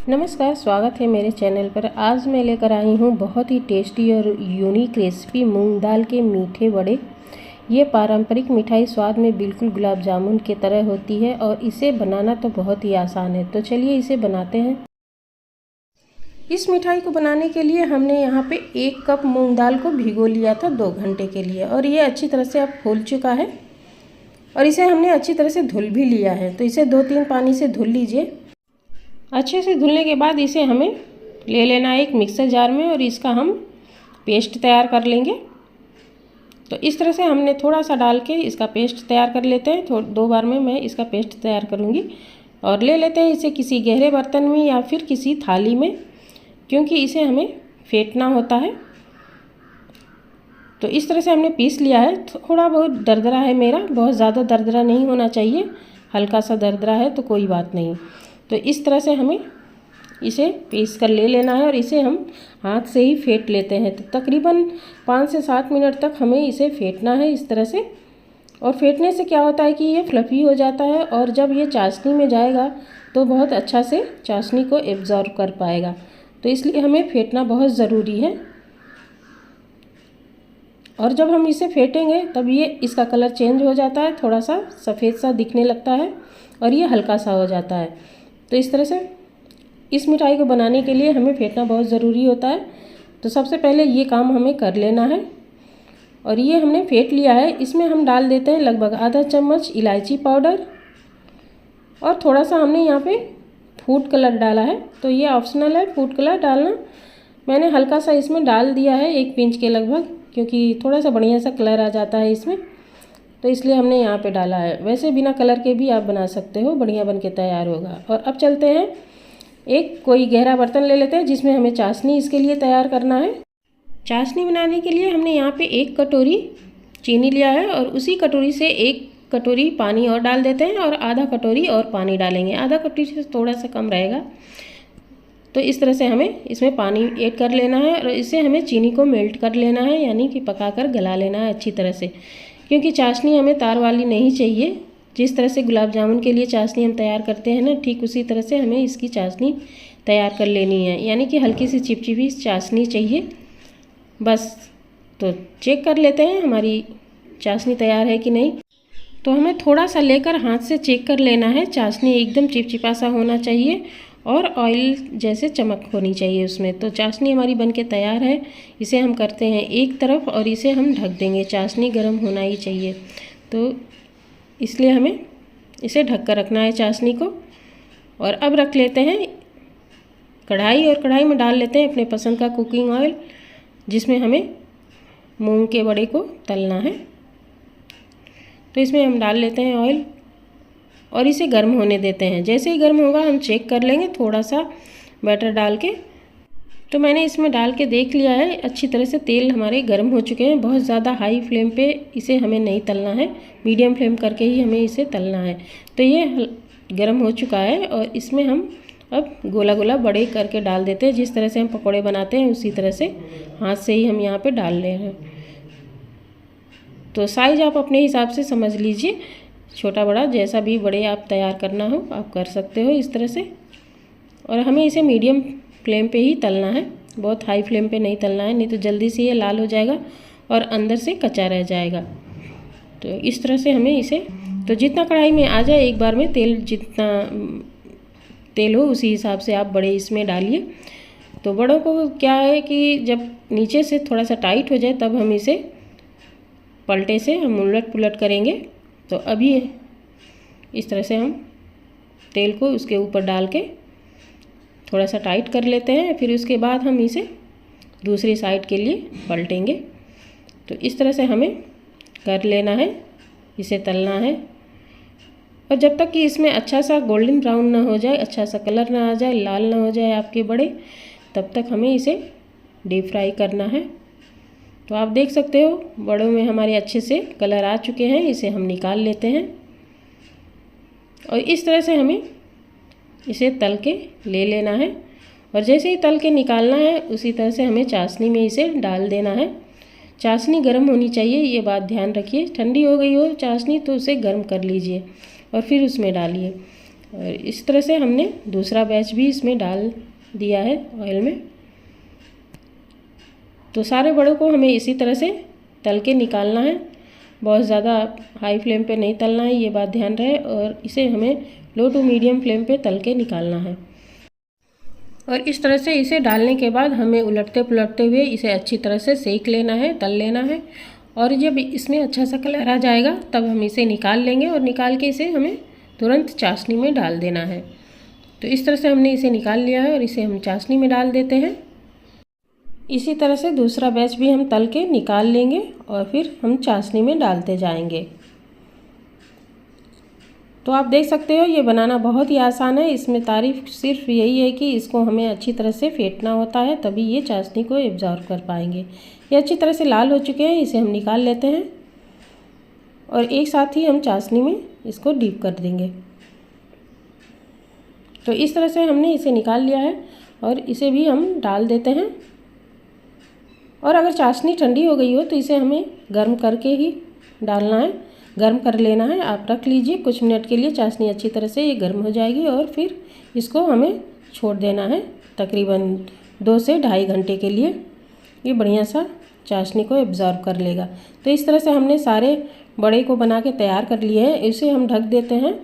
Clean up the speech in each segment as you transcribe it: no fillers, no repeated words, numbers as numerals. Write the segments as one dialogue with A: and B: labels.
A: नमस्कार, स्वागत है मेरे चैनल पर। आज मैं लेकर आई हूँ बहुत ही टेस्टी और यूनिक रेसिपी मूंग दाल के मीठे वड़े। ये पारंपरिक मिठाई स्वाद में बिल्कुल गुलाब जामुन की तरह होती है और इसे बनाना तो बहुत ही आसान है। तो चलिए इसे बनाते हैं। इस मिठाई को बनाने के लिए हमने यहाँ पे 1 कप मूंग दाल को भिगो लिया था 2 घंटे के लिए, और ये अच्छी तरह से अब फूल चुका है और इसे हमने अच्छी तरह से धुल भी लिया है। तो इसे 2-3 पानी से धुल लीजिए। अच्छे से धुलने के बाद इसे हमें ले लेना है एक मिक्सर जार में और इसका हम पेस्ट तैयार कर लेंगे। तो इस तरह से हमने थोड़ा सा डाल के इसका पेस्ट तैयार कर लेते हैं। 2 बार में मैं इसका पेस्ट तैयार करूँगी और ले लेते हैं इसे किसी गहरे बर्तन में या फिर किसी थाली में, क्योंकि इसे हमें फेंटना होता है। तो इस तरह से हमने पीस लिया है। थोड़ा बहुत दरदरा है मेरा, बहुत ज़्यादा दरदरा नहीं होना चाहिए, हल्का सा दरदरा है तो कोई बात नहीं। तो इस तरह से हमें इसे पीस कर ले लेना है और इसे हम हाथ से ही फेंट लेते हैं। तो तकरीबन 5 से 7 मिनट तक हमें इसे फेंटना है इस तरह से। और फेंटने से क्या होता है कि ये फ्लफ़ी हो जाता है और जब ये चाशनी में जाएगा तो बहुत अच्छा से चाशनी को एब्जॉर्ब कर पाएगा। तो इसलिए हमें फेंटना बहुत ज़रूरी है। और जब हम इसे फेंटेंगे तब ये इसका कलर चेंज हो जाता है, थोड़ा सा सफ़ेद सा दिखने लगता है और ये हल्का सा हो जाता है। तो इस तरह से इस मिठाई को बनाने के लिए हमें फेंटना बहुत ज़रूरी होता है। तो सबसे पहले ये काम हमें कर लेना है। और ये हमने फेंट लिया है। इसमें हम डाल देते हैं लगभग आधा चम्मच इलायची पाउडर और थोड़ा सा हमने यहाँ पे फूड कलर डाला है। तो ये ऑप्शनल है फूड कलर डालना। मैंने हल्का सा इसमें डाल दिया है 1 पिंच के लगभग, क्योंकि थोड़ा सा बढ़िया सा कलर आ जाता है इसमें, तो इसलिए हमने यहाँ पे डाला है। वैसे बिना कलर के भी आप बना सकते हो, बढ़िया बन के तैयार होगा। और अब चलते हैं एक कोई गहरा बर्तन ले लेते हैं जिसमें हमें चाशनी इसके लिए तैयार करना है। चाशनी बनाने के लिए हमने यहाँ पे 1 कटोरी चीनी लिया है और उसी कटोरी से 1 कटोरी पानी और डाल देते हैं और आधा कटोरी और पानी डालेंगे। आधा कटोरी से थोड़ा सा कम रहेगा। तो इस तरह से हमें इसमें पानी ऐड कर लेना है और इसे हमें चीनी को मेल्ट कर लेना है, यानी कि पकाकर गला लेना है अच्छी तरह से, क्योंकि चाशनी हमें तार वाली नहीं चाहिए। जिस तरह से गुलाब जामुन के लिए चाशनी हम तैयार करते हैं ना, ठीक उसी तरह से हमें इसकी चाशनी तैयार कर लेनी है, यानी कि हल्की सी चिपचिपी चाशनी चाहिए बस। तो चेक कर लेते हैं हमारी चाशनी तैयार है कि नहीं। तो हमें थोड़ा सा लेकर हाथ से चेक कर लेना है। चाशनी एकदम चिपचिपा सा होना चाहिए और ऑयल जैसे चमक होनी चाहिए उसमें। तो चाशनी हमारी बनके तैयार है। इसे हम करते हैं एक तरफ और इसे हम ढक देंगे। चाशनी गर्म होना ही चाहिए, तो इसलिए हमें इसे ढक कर रखना है चाशनी को। और अब रख लेते हैं कढ़ाई और कढ़ाई में डाल लेते हैं अपने पसंद का कुकिंग ऑयल, जिसमें हमें मूंग के बड़े को तलना है। तो इसमें हम डाल लेते हैं ऑयल और इसे गर्म होने देते हैं। जैसे ही गर्म होगा हम चेक कर लेंगे थोड़ा सा बैटर डाल के। तो मैंने इसमें डाल के देख लिया है, अच्छी तरह से तेल हमारे गर्म हो चुके हैं। बहुत ज़्यादा हाई फ्लेम पे इसे हमें नहीं तलना है, मीडियम फ्लेम करके ही हमें इसे तलना है। तो ये गर्म हो चुका है और इसमें हम अब गोला गोला बड़े करके डाल देते हैं। जिस तरह से हम पकौड़े बनाते हैं उसी तरह से हाथ से ही हम यहाँ पर डाल रहे हैं। तो साइज़ आप अपने हिसाब से समझ लीजिए, छोटा बड़ा जैसा भी बड़े आप तैयार करना हो आप कर सकते हो इस तरह से। और हमें इसे मीडियम फ्लेम पे ही तलना है, बहुत हाई फ्लेम पे नहीं तलना है, नहीं तो जल्दी से ये लाल हो जाएगा और अंदर से कच्चा रह जाएगा। तो इस तरह से हमें इसे, तो जितना कढ़ाई में आ जाए एक बार में तेल, जितना तेल हो उसी हिसाब से आप बड़े इसमें डालिए। तो बड़ों को क्या है कि जब नीचे से थोड़ा सा टाइट हो जाए तब हम इसे पलटे से हम उलट पुलट करेंगे। तो अभी इस तरह से हम तेल को उसके ऊपर डाल के थोड़ा सा टाइट कर लेते हैं। फिर उसके बाद हम इसे दूसरी साइड के लिए पलटेंगे। तो इस तरह से हमें कर लेना है, इसे तलना है। और जब तक कि इसमें अच्छा सा गोल्डन ब्राउन ना हो जाए, अच्छा सा कलर ना आ जाए, लाल ना हो जाए आपके बड़े, तब तक हमें इसे डीप फ्राई करना है। तो आप देख सकते हो बड़ों में हमारे अच्छे से कलर आ चुके हैं। इसे हम निकाल लेते हैं और इस तरह से हमें इसे तल के ले लेना है। और जैसे ही तल के निकालना है उसी तरह से हमें चाशनी में इसे डाल देना है। चाशनी गर्म होनी चाहिए, ये बात ध्यान रखिए। ठंडी हो गई हो चाशनी तो उसे गर्म कर लीजिए और फिर उसमें डालिए। और इस तरह से हमने दूसरा बैच भी इसमें डाल दिया है ऑयल में। तो सारे बड़ों को हमें इसी तरह से तल के निकालना है, बहुत ज़्यादा हाई फ्लेम पे नहीं तलना है, ये बात ध्यान रहे। और इसे हमें लो टू मीडियम फ्लेम पे तल के निकालना है। और इस तरह से इसे डालने के बाद हमें उलटते पुलटते हुए इसे अच्छी तरह से सेक लेना है, तल लेना है। और जब इसमें अच्छा सा कलर आ जाएगा तब हम इसे निकाल लेंगे और निकाल के इसे हमें तुरंत चाशनी में डाल देना है। तो इस तरह से हमने इसे निकाल लिया है और इसे हम चाशनी में डाल देते हैं। इसी तरह से दूसरा बैच भी हम तल के निकाल लेंगे और फिर हम चाशनी में डालते जाएंगे। तो आप देख सकते हो ये बनाना बहुत ही आसान है। इसमें तारीफ सिर्फ यही है कि इसको हमें अच्छी तरह से फेंटना होता है, तभी ये चाशनी को एब्जॉर्ब कर पाएंगे। ये अच्छी तरह से लाल हो चुके हैं, इसे हम निकाल लेते हैं और एक साथ ही हम चाशनी में इसको डीप कर देंगे। तो इस तरह से हमने इसे निकाल लिया है और इसे भी हम डाल देते हैं। और अगर चाशनी ठंडी हो गई हो तो इसे हमें गर्म करके ही डालना है, गर्म कर लेना है। आप रख लीजिए कुछ मिनट के लिए, चाशनी अच्छी तरह से ये गर्म हो जाएगी और फिर इसको हमें छोड़ देना है तकरीबन 2 से ढाई घंटे के लिए। ये बढ़िया सा चाशनी को एब्जॉर्ब कर लेगा। तो इस तरह से हमने सारे बड़े को बना के तैयार कर लिए हैं। इसे हम ढक देते हैं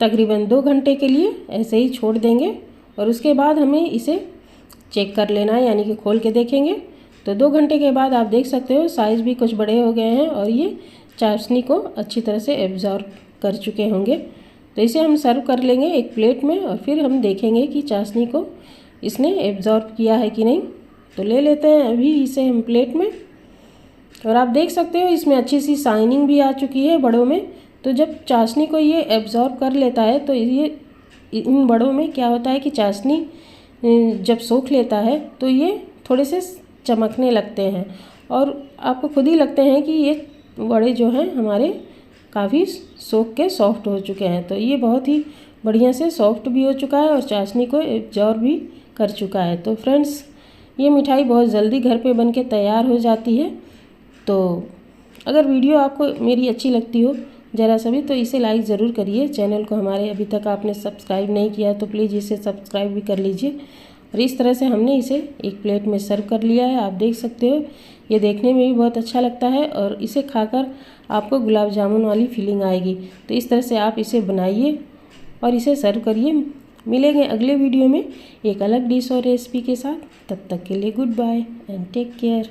A: तकरीबन 2 घंटे के लिए, ऐसे ही छोड़ देंगे। और उसके बाद हमें इसे चेक कर लेना है, यानी कि खोल के देखेंगे। तो 2 घंटे के बाद आप देख सकते हो साइज़ भी कुछ बड़े हो गए हैं और ये चाशनी को अच्छी तरह से एब्जॉर्ब कर चुके होंगे। तो इसे हम सर्व कर लेंगे एक प्लेट में और फिर हम देखेंगे कि चाशनी को इसने एब्जॉर्ब किया है कि नहीं। तो ले लेते हैं अभी इसे हम प्लेट में। और आप देख सकते हो इसमें अच्छी सी शाइनिंग भी आ चुकी है बड़ों में। तो जब चाशनी को ये एब्जॉर्ब कर लेता है तो ये इन बड़ों में क्या होता है कि चाशनी जब सोख लेता है तो ये थोड़े से चमकने लगते हैं और आपको खुद ही लगते हैं कि ये बड़े जो हैं हमारे काफ़ी सोख के सॉफ्ट हो चुके हैं। तो ये बहुत ही बढ़िया से सॉफ्ट भी हो चुका है और चाशनी को एब्जॉर्ब भी कर चुका है। तो फ्रेंड्स, ये मिठाई बहुत जल्दी घर पे बन के तैयार हो जाती है। तो अगर वीडियो आपको मेरी अच्छी लगती हो ज़रा सा भी तो इसे लाइक ज़रूर करिए। चैनल को हमारे अभी तक आपने सब्सक्राइब नहीं किया तो प्लीज़ इसे सब्सक्राइब भी कर लीजिए। और इस तरह से हमने इसे एक प्लेट में सर्व कर लिया है। आप देख सकते हो ये देखने में भी बहुत अच्छा लगता है और इसे खाकर आपको गुलाब जामुन वाली फीलिंग आएगी। तो इस तरह से आप इसे बनाइए और इसे सर्व करिए। मिलेंगे अगले वीडियो में एक अलग डिश और रेसिपी के साथ। तब तक के लिए goodbye and take care.